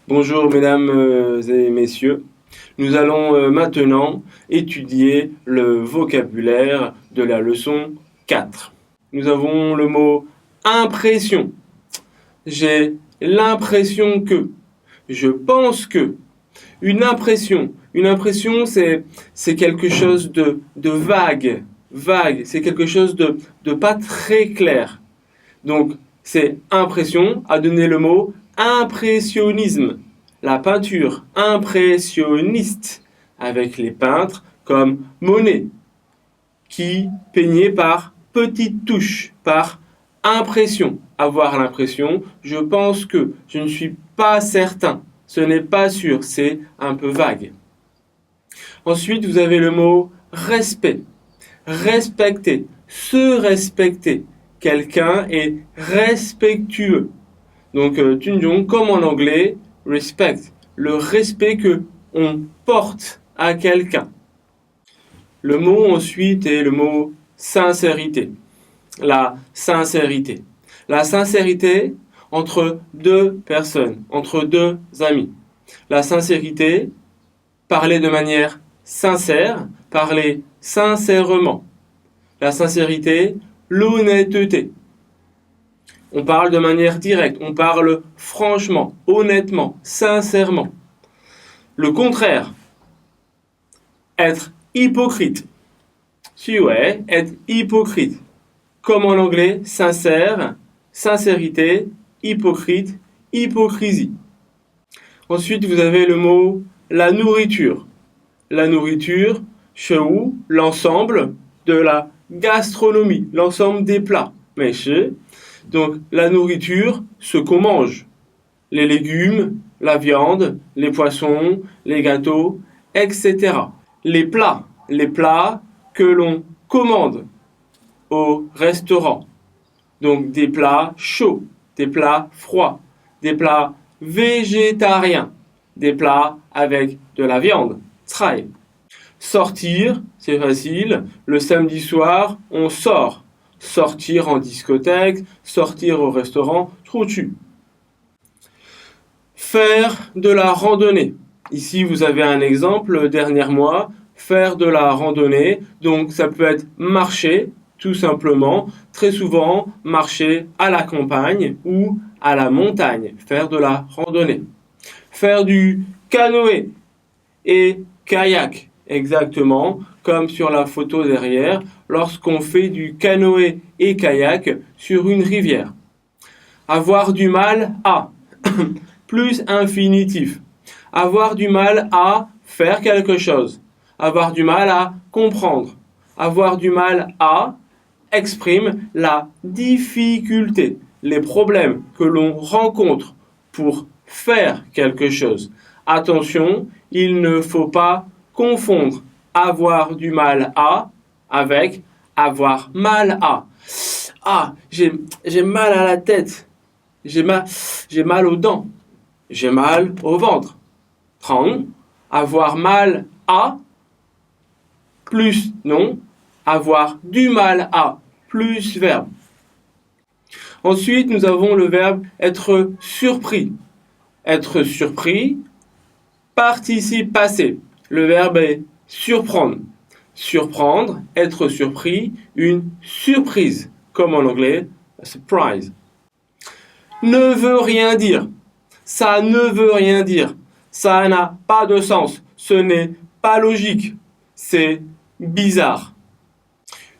Bonjour mesdames et messieurs, nous allons maintenant étudier le vocabulaire de la leçon 4. Nous avons le mot impression. J'ai l'impression que. Je pense que. Une impression, c'est quelque chose de vague. Vague, c'est quelque chose de pas très clair. Donc, c'est impression a donné le mot impressionnisme. La peinture impressionniste avec les peintres comme Monet qui peignait par petites touches, par impression. Avoir l'impression, je pense que, je ne suis pas certain, ce n'est pas sûr, c'est un peu vague. Ensuite, vous avez le mot respect. Respecter, se respecter. Quelqu'un est respectueux. Donc, Tunjong, comme en anglais, respect, le respect que on porte à quelqu'un. Le mot ensuite est le mot sincérité. La sincérité. La sincérité entre deux personnes, entre deux amis. La sincérité, parler de manière sincère, parler sincèrement. La sincérité, l'honnêteté. On parle de manière directe, on parle franchement, honnêtement, sincèrement. Le contraire, être hypocrite. Être hypocrite. Comme en anglais, sincère, sincérité, hypocrite, hypocrisie. Ensuite, vous avez le mot la nourriture. La nourriture, chou, l'ensemble de la gastronomie, l'ensemble des plats. Donc, la nourriture, ce qu'on mange. Les légumes, la viande, les poissons, les gâteaux, etc. Les plats que l'on commande au restaurant. Donc, des plats chauds, des plats froids, des plats végétariens, des plats avec de la viande. Tsai. Sortir, c'est facile. Le samedi soir, on sort. Sortir en discothèque, sortir au restaurant, tu. Faire de la randonnée. Ici, vous avez un exemple dernier mois. Faire de la randonnée, donc ça peut être marcher, tout simplement. Très souvent, marcher à la campagne ou à la montagne. Faire de la randonnée. Faire du canoë et kayak, exactement comme sur la photo derrière, lorsqu'on fait du canoë et kayak sur une rivière. Avoir du mal à, plus infinitif. Avoir du mal à faire quelque chose. Avoir du mal à comprendre. Avoir du mal à exprime la difficulté, les problèmes que l'on rencontre pour faire quelque chose. Attention, il ne faut pas confondre avoir du mal à avec avoir mal à. Ah, j'ai mal à la tête. J'ai mal aux dents. J'ai mal au ventre. Avoir mal à plus non. Avoir du mal à plus verbe. Ensuite, nous avons le verbe être surpris. Être surpris, participe passé. Le verbe est surprendre. Surprendre, être surpris, une surprise, comme en anglais, a surprise. Ne veut rien dire. Ça ne veut rien dire. Ça n'a pas de sens. Ce n'est pas logique. C'est bizarre.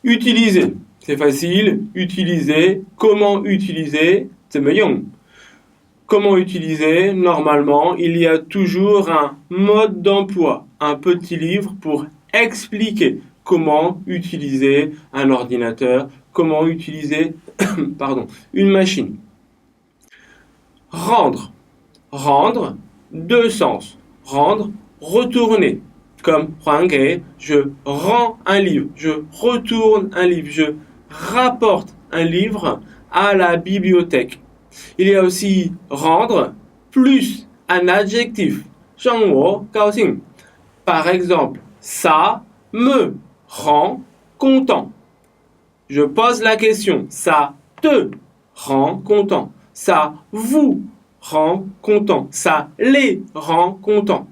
Utiliser, c'est facile. Utiliser, comment utiliser, c'est meilleur. Comment utiliser? Normalement, il y a toujours un mode d'emploi, un petit livre pour expliquer comment utiliser un ordinateur, comment utiliser une machine. Rendre. Rendre, deux sens. Rendre, retourner. Comme je rends un livre, je retourne un livre, je rapporte un livre à la bibliothèque. Il y a aussi rendre plus un adjectif. 让我高兴. Par exemple, ça me rend content. Je pose la question, ça te rend content. Ça vous rend content. Ça les rend contents.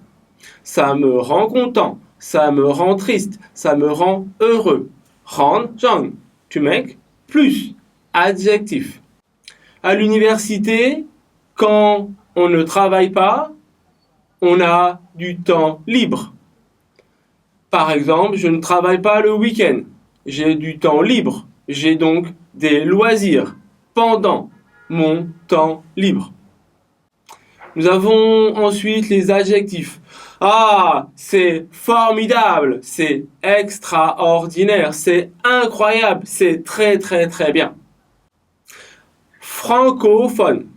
Ça me rend content. Ça me rend triste. Ça me rend heureux. Rend, genre, to make, plus, adjectif. À l'université, quand on ne travaille pas, on a du temps libre. Par exemple, je ne travaille pas le week-end. J'ai du temps libre. J'ai donc des loisirs pendant mon temps libre. Nous avons ensuite les adjectifs. Ah, c'est formidable, c'est extraordinaire, c'est incroyable, c'est très très très bien. Francophone.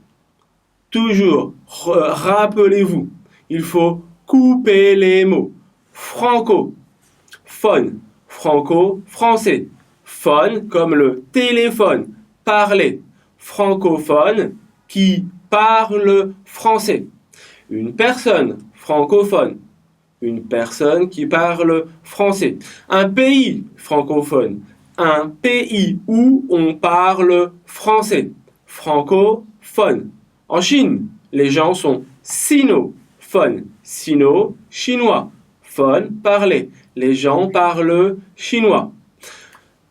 Toujours, rappelez-vous, il faut couper les mots. Franco, phone, franco, français. Phone comme le téléphone, parler. Francophone qui parle français. Une personne francophone. Une personne qui parle français. Un pays francophone. Un pays où on parle français. Francophone. En Chine, les gens sont sinophones. Sino, chinois. Phone, parler. Les gens parlent chinois.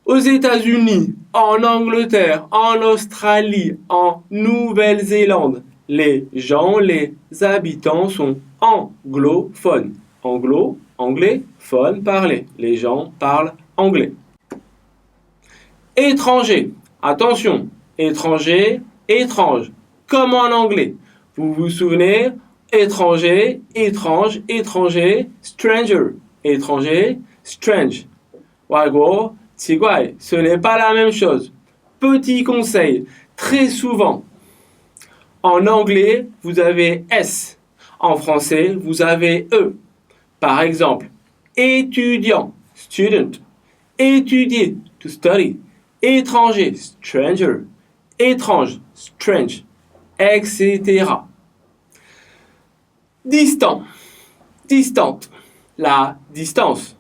Aux États-Unis, en Angleterre, en Australie, en Nouvelle-Zélande, les gens, les habitants sont anglophones. Anglo, anglais, phone, parler. Les gens parlent anglais. Étranger. Attention, étranger, étrange. Comme en anglais. Vous vous souvenez? Étranger, étrange, étranger, stranger. Étranger, strange. 外国奇怪, ce n'est pas la même chose. Petit conseil, très souvent, en anglais, vous avez S. En français, vous avez E. Par exemple, étudiant, student. Étudier, to study. Étranger, stranger. Étrange, strange, etc. Distant, distante, la distance.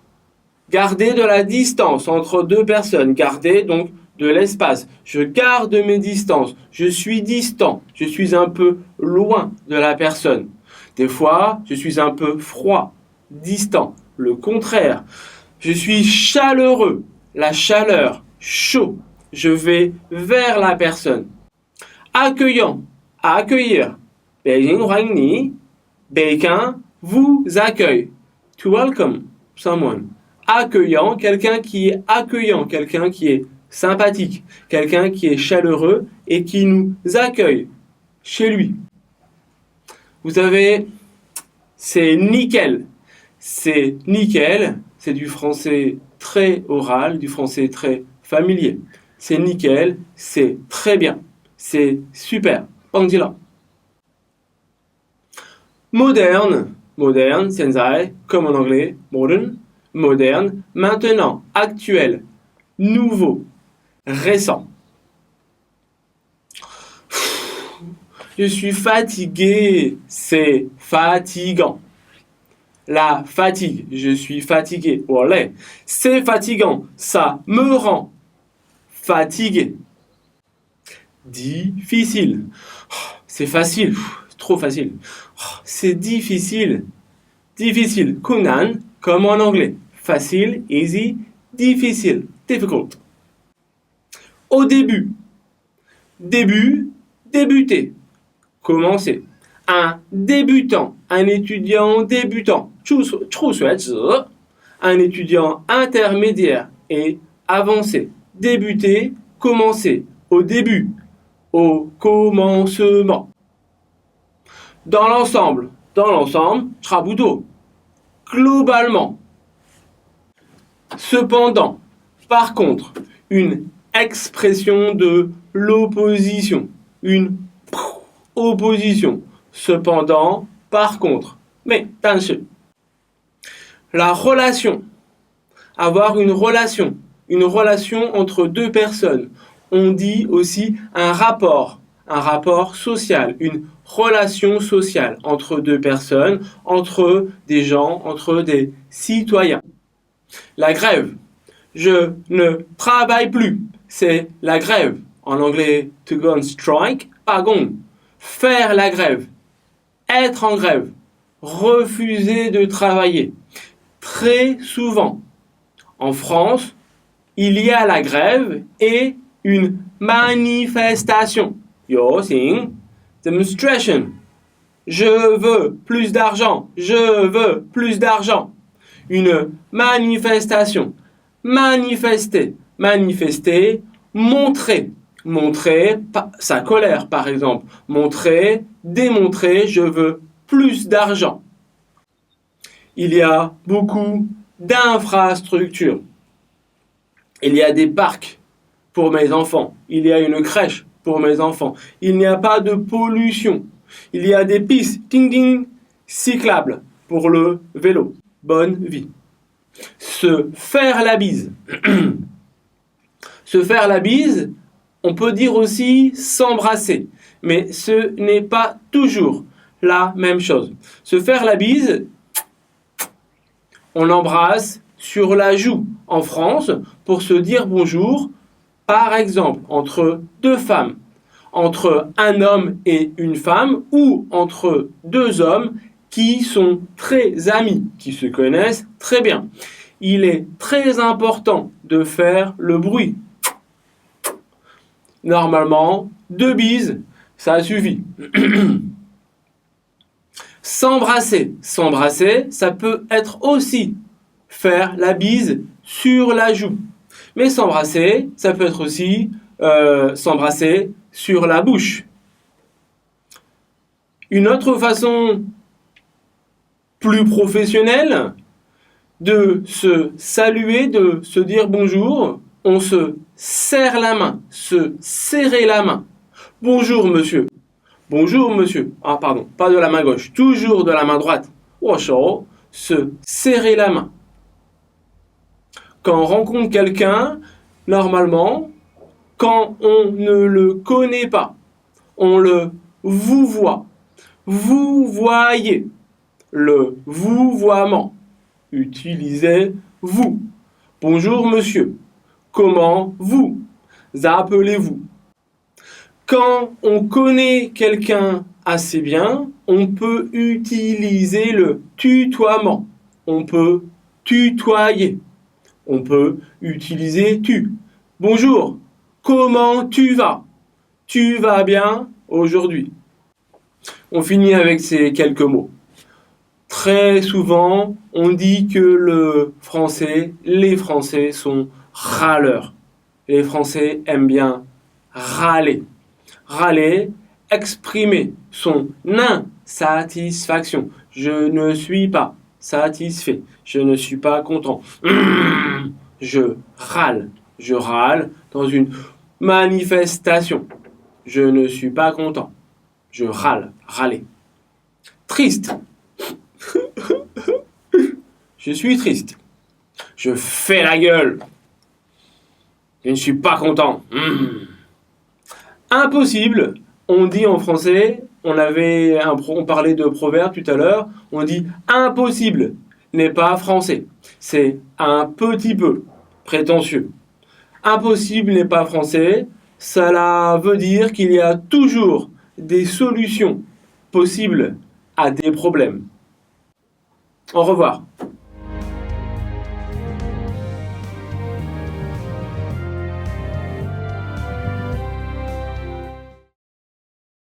Garder de la distance entre deux personnes. Garder donc de l'espace. Je garde mes distances. Je suis distant. Je suis un peu loin de la personne. Des fois, je suis un peu froid, distant. Le contraire. Je suis chaleureux. La chaleur, chaud. Je vais vers la personne. Accueillant, accueillir. 北京欢迎你. Pékin vous accueille. To welcome someone. Accueillant, quelqu'un qui est accueillant, quelqu'un qui est sympathique, quelqu'un qui est chaleureux et qui nous accueille chez lui. Vous avez, c'est nickel. C'est nickel, c'est du français très oral, du français très familier. C'est nickel, c'est très bien, c'est super. 棒极了。Moderne, moderne, 现在, comme en anglais, modern, moderne, maintenant, actuel, nouveau, récent. Je suis fatigué, c'est fatigant. La fatigue, je suis fatigué, 我累. C'est fatigant, ça me rend fatigué. Difficile, c'est facile, trop facile. C'est difficile, difficile. 困难, comme en anglais. Facile, easy, difficile, difficult. Au début, début, débuter, commencer. Un débutant, un étudiant débutant, 初学者. Un étudiant intermédiaire et avancé. Débuter, commencer. Au début, au commencement. Dans l'ensemble, 差不多. Globalement. Cependant, par contre, une expression de l'opposition. Une opposition. Cependant, par contre. Mais, 但是. La relation. Avoir une relation. Une relation entre deux personnes. On dit aussi un rapport social, une relation sociale entre deux personnes, entre des gens, entre des citoyens. La grève. Je ne travaille plus. C'est la grève. En anglais, to go on strike, 罢工. faire la grève, être en grève, refuser de travailler. Très souvent, en France, il y a la grève et une manifestation. 游行 demonstration. Je veux plus d'argent, je veux plus d'argent. Une manifestation. Manifester, manifester, montrer. Montrer sa colère, par exemple. Montrer, démontrer, je veux plus d'argent. Il y a beaucoup d'infrastructures. Il y a des parcs pour mes enfants. Il y a une crèche pour mes enfants. Il n'y a pas de pollution. Il y a des pistes, ding ding, cyclables pour le vélo. Bonne vie. Se faire la bise. Se faire la bise, on peut dire aussi s'embrasser. Mais ce n'est pas toujours la même chose. Se faire la bise, on embrasse sur la joue en France pour se dire bonjour, par exemple, entre deux femmes, entre un homme et une femme, ou entre deux hommes qui sont très amis, qui se connaissent très bien. Il est très important de faire le bruit. Normalement, 2 bises, ça suffit. S'embrasser. S'embrasser, ça peut être aussi faire la bise sur la joue. Mais s'embrasser, ça peut être aussi s'embrasser sur la bouche. Une autre façon plus professionnelle de se saluer, de se dire bonjour, on se serre la main, se serrer la main. Bonjour monsieur. Bonjour monsieur. Ah pardon, pas de la main gauche, toujours de la main droite. Washou, se serrer la main. Quand on rencontre quelqu'un, normalement, quand on ne le connaît pas, on le vous voit. Vous voyez. Le vouvoiement. Utilisez vous. Bonjour monsieur. Comment vous appelez-vous? Quand on connaît quelqu'un assez bien, on peut utiliser le tutoiement. On peut tutoyer. On peut utiliser tu. Bonjour, comment tu vas? Tu vas bien aujourd'hui? On finit avec ces quelques mots. Très souvent, on dit que les Français sont râleurs. Les Français aiment bien râler. Râler, exprimer son insatisfaction. Je ne suis pas satisfait. Je ne suis pas content. Je râle. Je râle dans une manifestation. Je ne suis pas content. Je râle. Râler. Triste. Je suis triste. Je fais la gueule. Je ne suis pas content. Impossible. On dit en français, on parlait de proverbe tout à l'heure, on dit impossible n'est pas français. C'est un petit peu prétentieux. Impossible n'est pas français. Cela veut dire qu'il y a toujours des solutions possibles à des problèmes. Au revoir.